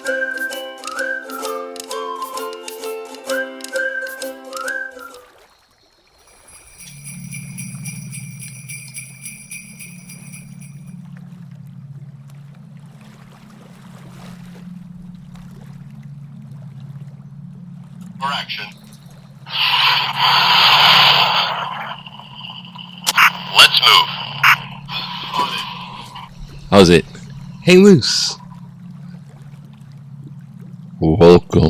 For action. Let's move. How's it? Hey, Loose. Welcome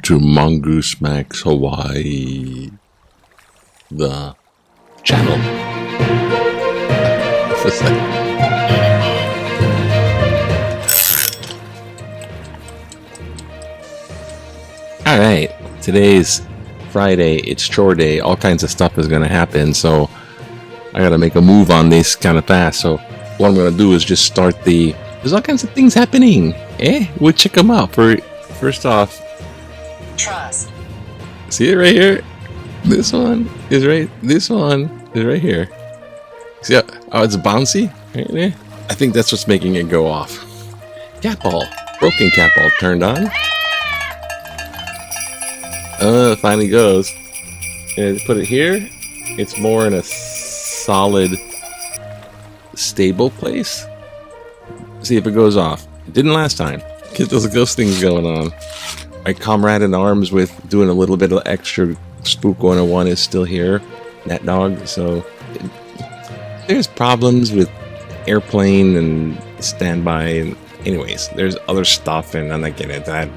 to Mongoose Max Hawaii, the channel. What's that? Alright, today's Friday, it's chore day, all kinds of stuff is going to happen, so I got to make a move on this kind of fast. So what I'm going to do is just start there's all kinds of things happening, we'll check them out. First off, trust. See it right here? This one is right here. See how it's bouncy right there? I think that's what's making it go off. Cat ball, broken cat ball turned on. It finally goes. And put it here. It's more in a solid, stable place. See if it goes off. It didn't last time. Get those ghost things going on. My comrade in arms with doing a little bit of extra Spook 101 is still here. That dog. So there's problems with airplane and standby. And anyways, there's other stuff, and I'm not getting into that.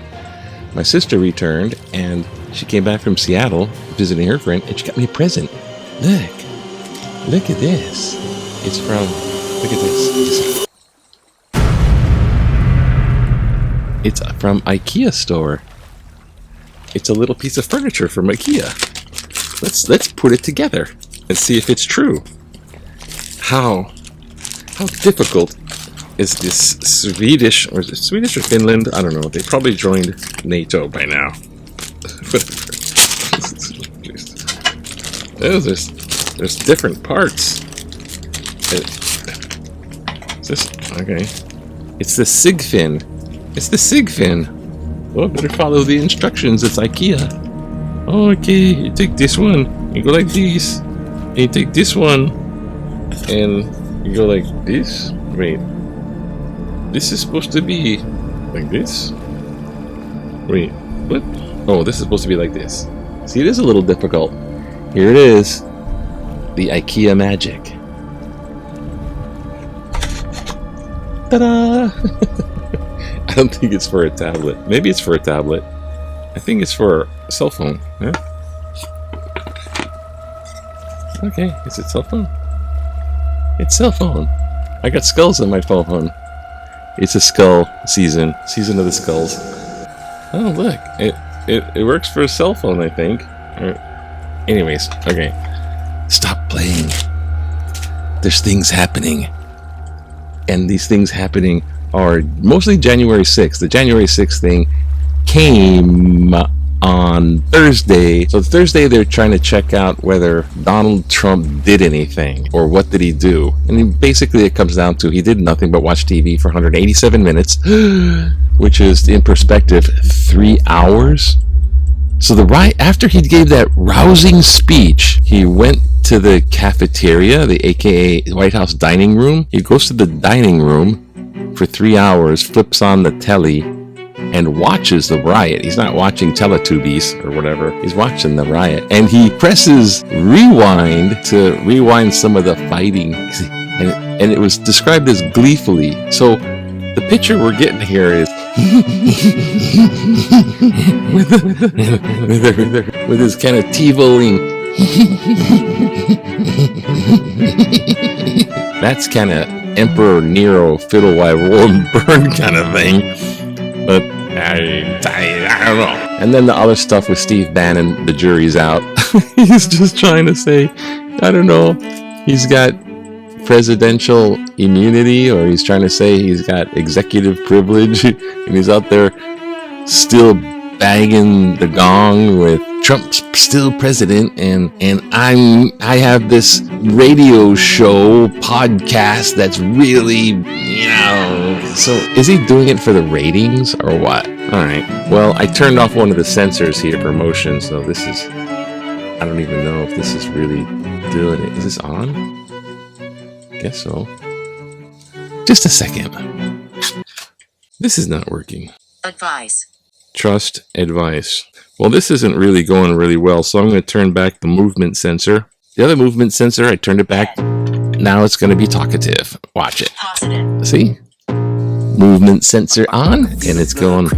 My sister returned, and she came back from Seattle visiting her friend, and she got me a present. Look at this. It's from, look at this. It's from IKEA store. It's a little piece of furniture from IKEA. Let's put it together and see if it's true. How difficult is this Swedish, or is it Swedish or Finland? I don't know. They probably joined NATO by now. There's different parts. Is this okay? It's the Sigfin. It's the Sigfin. Oh, better follow the instructions. It's IKEA. Okay, you take this one. You go like this. And you take this one, and you go like this. Wait. This is supposed to be like this? Wait, what? Oh, this is supposed to be like this. See, it is a little difficult. Here it is. The IKEA magic. Ta-da! I don't think it's for a tablet. Maybe it's for a tablet. I think it's for a cell phone. Huh? Okay, is it cell phone? It's cell phone. I got skulls on my phone. It's a skull season of the skulls. Oh, look, it works for a cell phone, I think. Anyways, okay, stop playing. There's things happening, and these things happening are mostly January 6th. The January 6th thing came on Thursday. So Thursday they're trying to check out whether Donald Trump did anything, or what did he do. And basically it comes down to he did nothing but watch TV for 187 minutes, which is, in perspective, 3 hours. So after he gave that rousing speech, he went to the cafeteria, the AKA White House dining room. He goes to the dining room for 3 hours, flips on the telly, and watches the riot. He's not watching Teletubbies or whatever. He's watching the riot. And he presses rewind to rewind some of the fighting. And it was described as gleefully. So the picture we're getting here is with his kind of TiVoing. That's kind of Emperor Nero, Fiddle While World Burn kind of thing. But I don't know. And then the other stuff with Steve Bannon, the jury's out. He's just trying to say, I don't know, he's got presidential immunity, or he's trying to say he's got executive privilege, and he's out there still banging the gong with Trump's still president, and I have this radio show podcast that's really, So, is he doing it for the ratings or what? Alright, well, I turned off one of the sensors here for motion, so this is... I don't even know if this is really doing it. Is this on? Guess so. Just a second. This is not working. Advice. Trust advice. Well, this isn't really going really well, so I'm going to turn back the movement sensor. The other movement sensor, I turned it back. Now it's going to be talkative. Watch it. Positive. See? Movement sensor on, and it's going.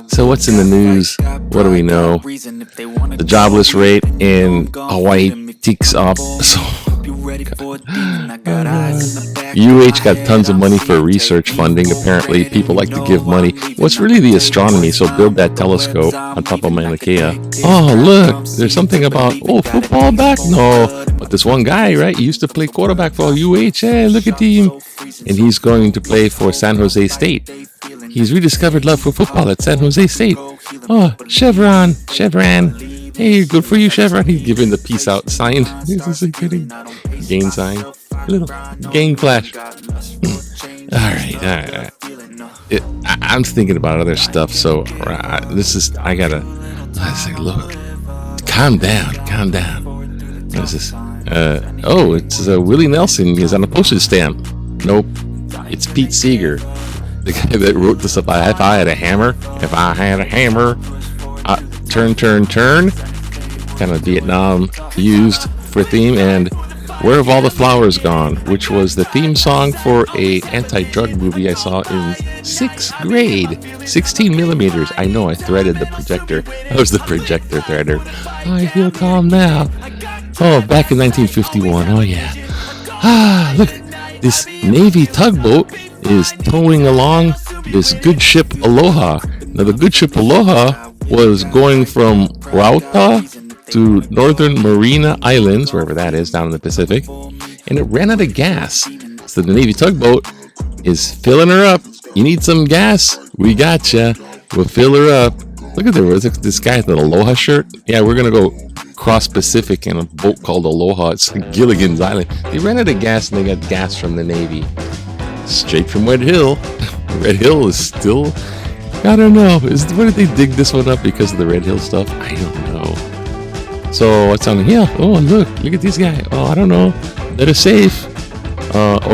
So what's in the news? What do we know? The jobless rate in Hawaii ticks up. So UH got tons of money for research funding. Apparently, people like to give money. What's really the astronomy? So build that telescope on top of Mauna Kea. Oh, look, there's something about football back. No, but this one guy, right? He used to play quarterback for UH. Hey, look at him, and he's going to play for San Jose State. He's rediscovered love for football at San Jose State. Oh, Chevron. Hey, good for you, Chevron. He's giving the peace out sign. This is a good gain sign. A little gain flash. All right. I'm thinking about other stuff, so I gotta. I say, look, calm down. What is this? It's Willie Nelson. He's on a postage stamp. Nope, it's Pete Seeger, the guy that wrote this up. If I had a hammer, turn. Kind of Vietnam used for theme, and Where Have All the Flowers Gone, which was the theme song for a anti-drug movie I saw in 6th grade. 16 millimeters. I know, I threaded the projector. I was the projector threader. I feel calm now. Oh, back in 1951. Oh yeah. Look, this Navy tugboat is towing along this good ship Aloha. Now the good ship Aloha was going from Rauta to Northern Marina Islands, wherever that is, down in the Pacific, and it ran out of gas. So the Navy tugboat is filling her up. You need some gas? We gotcha. We'll fill her up. Look at this guy with an Aloha shirt. Yeah, we're gonna go cross Pacific in a boat called Aloha. It's like Gilligan's Island. They ran out of gas, and they got gas from the Navy, straight from Red Hill. Red Hill is still, I don't know. Where did they dig this one up because of the Red Hill stuff? I don't know. So what's on here? Oh, look at this guy. Oh, I don't know. That is safe.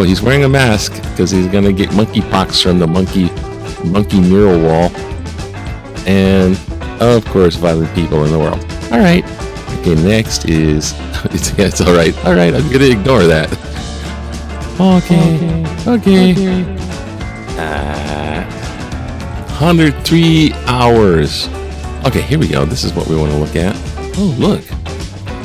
He's wearing a mask because he's gonna get monkeypox from the monkey mural wall, and of course, violent people in the world. All right. Okay, next is it's all right. All right, I'm gonna ignore that. Okay. 103 hours. Okay, here we go. This is what we want to look at. Oh, look.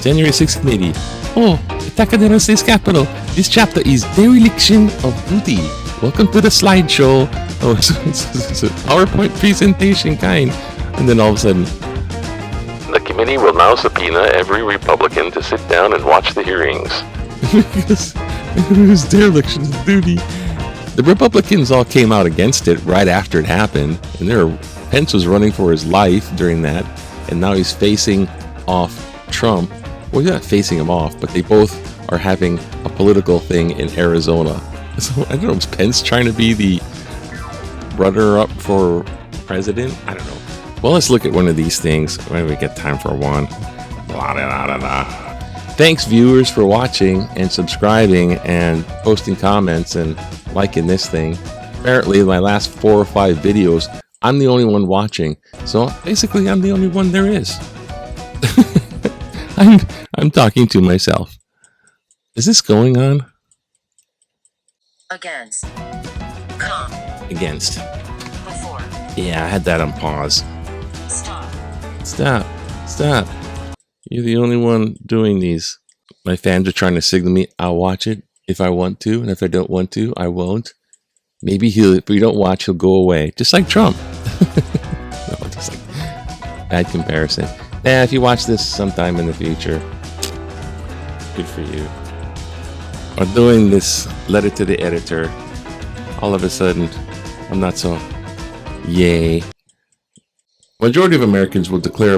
January 6th committee. Oh, attack on the United States Capitol. This chapter is dereliction of duty. Welcome to the slideshow. Oh, it's a PowerPoint presentation kind. And then all of a sudden, the committee will now subpoena every Republican to sit down and watch the hearings. Because it was dereliction of duty. The Republicans all came out against it right after it happened, and Pence was running for his life during that, and now he's facing off Trump. Well, he's not facing him off, but they both are having a political thing in Arizona. So I don't know, is Pence trying to be the runner-up for president? I don't know. Well, let's look at one of these things. Why do we get time for one? Blah, blah, blah, blah. Thanks, viewers, for watching and subscribing and posting comments and liking this thing. Apparently, in my last 4 or 5 videos, I'm the only one watching. So basically, I'm the only one there is. I'm talking to myself. Is this going on? Against. Come. Against. Before. Yeah, I had that on pause. Stop. Stop. You're the only one doing these. My fans are trying to signal me, I'll watch it if I want to, and if I don't want to, I won't. Maybe if we don't watch, he'll go away. Just like Trump. No, just like bad comparison. Nah, if you watch this sometime in the future, good for you. Or doing this letter to the editor, all of a sudden, I'm not so yay. Majority of Americans will decide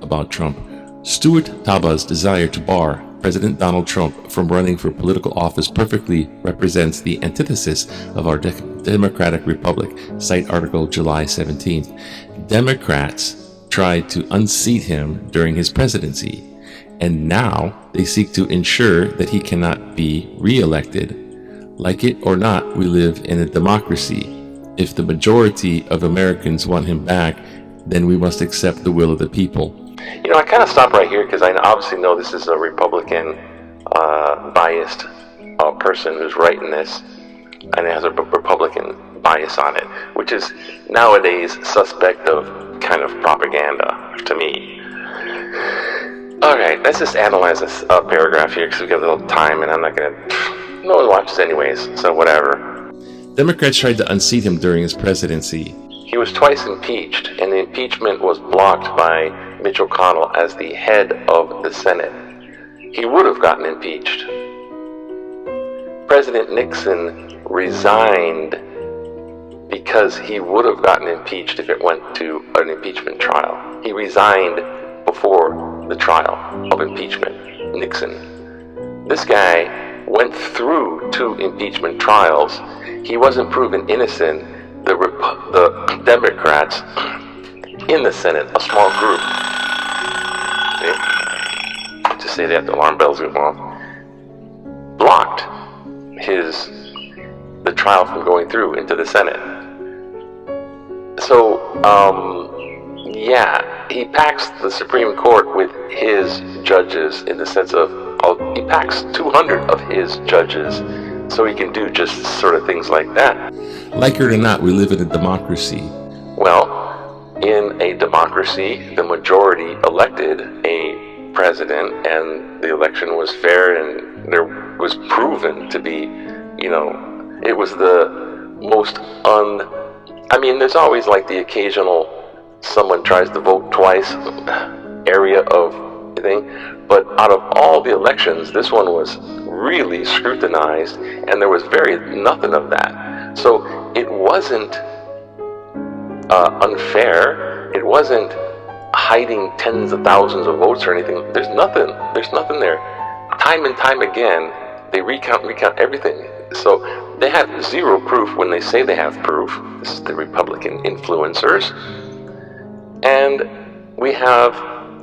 about Trump. Stuart Taba's desire to bar President Donald Trump from running for political office perfectly represents the antithesis of our democratic republic. Cite article July 17th. Democrats tried to unseat him during his presidency, and now they seek to ensure that he cannot be re-elected. Like it or not, we live in a democracy. If the majority of Americans want him back, then we must accept the will of the people. You know, I kind of stop right here because I obviously know this is a Republican biased person who's writing this, and it has a Republican bias on it, which is nowadays suspect of kind of propaganda to me. Alright, let's just analyze this paragraph here because we've got a little time and I'm not going to... No one watches anyways, so whatever. Democrats tried to unseat him during his presidency. He was twice impeached, and the impeachment was blocked by Mitch McConnell as the head of the Senate. He would have gotten impeached. President Nixon resigned because he would have gotten impeached if it went to an impeachment trial. He resigned before the trial of impeachment, Nixon. This guy went through 2 impeachment trials. He wasn't proven innocent. The Democrats in the Senate, a small group, just say that the alarm bells go off, blocked the trial from going through into the Senate. So, yeah, he packs the Supreme Court with his judges in the sense of, he packs 200 of his judges so he can do just sort of things like that. Like it or not, we live in a democracy. Well, in a democracy, the majority elected a president, and the election was fair, and there was proven to be, it was the most I mean, there's always like the occasional someone tries to vote twice area of thing, but out of all the elections, this one was really scrutinized, and there was nothing of that. So it wasn't unfair. It wasn't hiding tens of thousands of votes or anything. There's nothing there. Time and time again, they recount everything. So they have zero proof when they say they have proof. This is the Republican influencers. And we have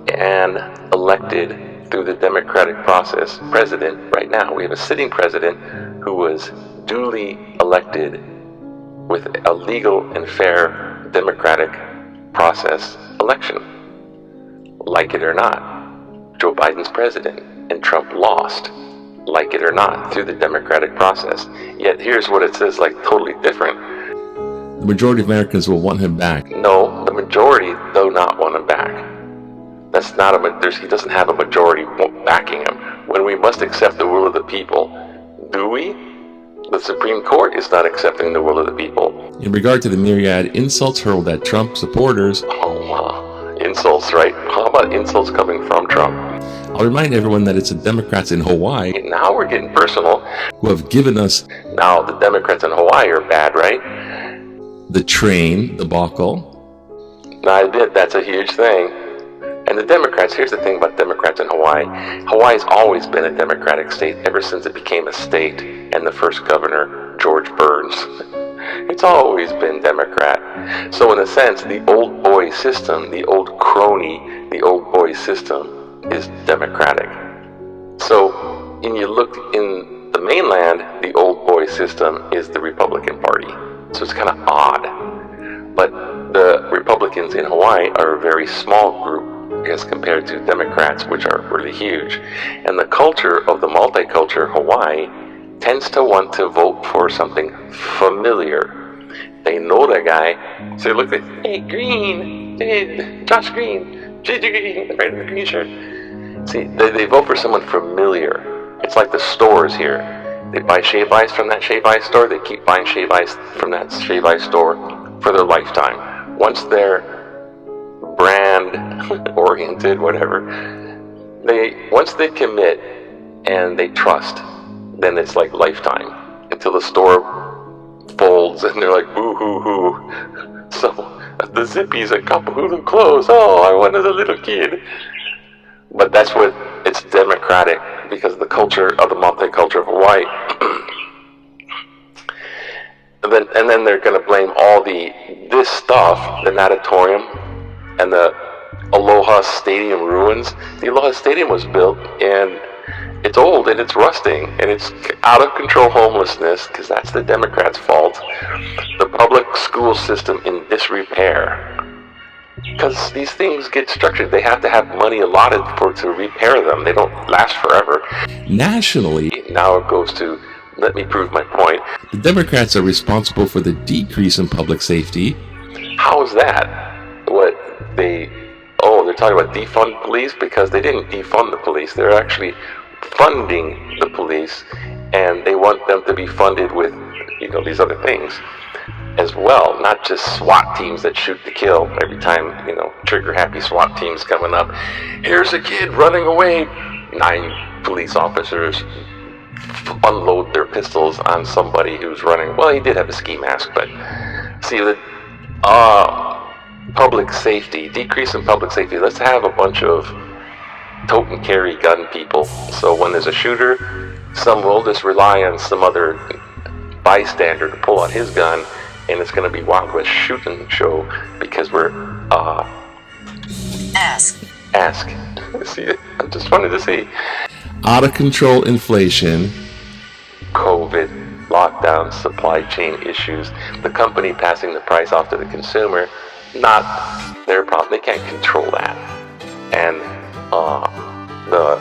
an elected through the democratic process president right now. We have a sitting president who was duly elected with a legal and fair democratic process election. Like it or not, Joe Biden's president and Trump lost. Like it or not, through the democratic process. Yet here's what it says, like totally different. The majority of Americans will want him back. No, the majority do not want him back. That's not he doesn't have a majority backing him. When we must accept the will of the people, do we? The Supreme Court is not accepting the will of the people. In regard to the myriad insults hurled at Trump supporters... insults, right? How about insults coming from Trump? I'll remind everyone that it's the Democrats in Hawaii... Now we're getting personal. ...who have given us... Now, the Democrats in Hawaii are bad, right? The train debacle. Now, I admit that's a huge thing. And the Democrats, here's the thing about Democrats in Hawaii. Hawaii's always been a Democratic state ever since it became a state and the first governor, George Burns. It's always been Democrat. So in a sense, the old boy system, the old crony, the old boy system is Democratic. So when you look in the mainland, the old boy system is the Republican Party. So it's kind of odd. But the Republicans in Hawaii are a very small group as compared to Democrats, which are really huge. And the culture of the multicultural Hawaii tends to want to vote for something familiar. They know the guy, so they look at, hey, Green, hey, Josh Green, JJ Green, right in the green shirt. See, they vote for someone familiar. It's like the stores here. They buy shave ice from that shave ice store, they keep buying shave ice from that shave ice store for their lifetime. Once they're brand oriented, whatever, once they commit and they trust, then it's like lifetime until the store folds and they're like boo hoo hoo. So the Zippy's a couple Hulu clothes. Oh, I wanted a little kid. But that's what it's Democratic because of the culture of the multicultural of Hawaii. and then they're going to blame all this stuff, the natatorium and the Aloha Stadium ruins. The Aloha Stadium was built, and it's old, and it's rusting, and it's out of control homelessness, because that's the Democrats' fault. The public school system in disrepair. Because these things get structured. They have to have money allotted to repair them. They don't last forever. Nationally, now it goes to, let me prove my point. the Democrats are responsible for the decrease in public safety. How is that? They're talking about defund police, because they didn't defund the police. They're actually funding the police, and they want them to be funded with, these other things as well, not just SWAT teams that shoot to kill every time, trigger happy SWAT teams coming up. Here's a kid running away. 9 police officers unload their pistols on somebody who's running. Well, he did have a ski mask, but see, the public safety, decrease in public safety. Let's have a bunch of tote and carry gun people. So when there's a shooter, some will just rely on some other bystander to pull out his gun, and it's going to be Wild West shooting show, because we're Ask. See, I'm just wanted to see Out of control inflation. COVID, lockdowns, supply chain issues, the company passing the price off to the consumer, not their problem. They can't control that. And the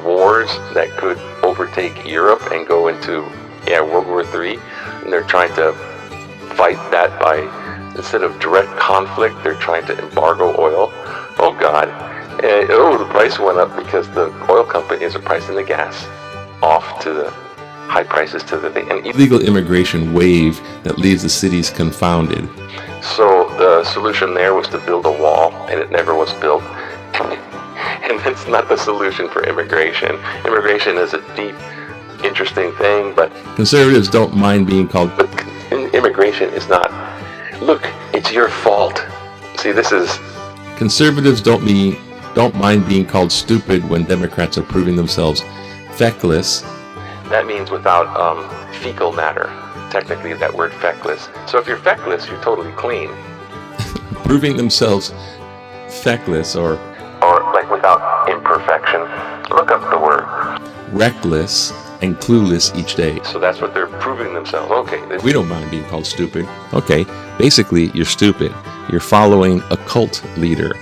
wars that could overtake Europe and go into World War III, and they're trying to fight that by, instead of direct conflict, they're trying to embargo oil. Oh God. The price went up because the oil companies are pricing the gas off to the high prices to the thing. And Illegal immigration wave that leaves the cities confounded. so the solution there was to build a wall, and it never was built. And that's not the solution for immigration. Immigration is a deep, interesting thing, but Conservatives don't mind being called. immigration is not, look, it's your fault. See, this is, Conservatives don't mind being called stupid when Democrats are proving themselves feckless. that means without fecal matter. Technically, that word feckless. So if you're feckless, you're totally clean. Proving themselves feckless or Like without imperfection. Look up the word. reckless and clueless each day. So that's what they're proving themselves. Okay. We don't mind being called stupid. Okay, basically, you're stupid. You're following a cult leader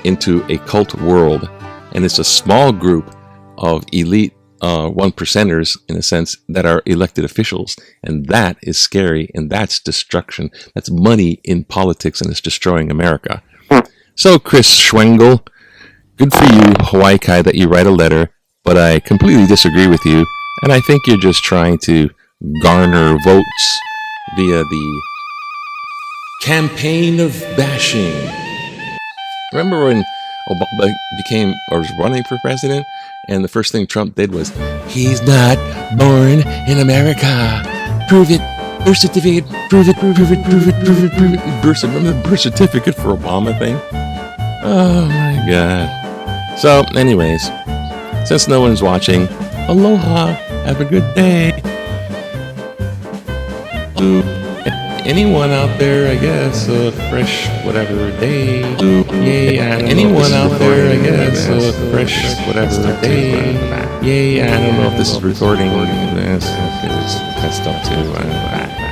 into a cult world, and it's a small group of elite 1%ers, in a sense, that are elected officials, and that is scary, and that's destruction. That's money in politics, and it's destroying America. So, Chris Schwengel, good for you, Hawaii Kai, that you write a letter, but I completely disagree with you, and I think you're just trying to garner votes via the campaign of bashing. Remember when Obama became or was running for president, and the first thing Trump did was, he's not born in America. Prove it. Birth certificate. Prove it. Prove it. Prove it. Prove it. Prove it. Remember the birth certificate for Obama thing? Oh my God. So, anyways, since no one's watching, aloha. Have a good day. Anyone out there, I guess, fresh whatever day. Yay, anyone out there, I guess, fresh whatever day. Yay, I don't know if this is recording. That's stuff too.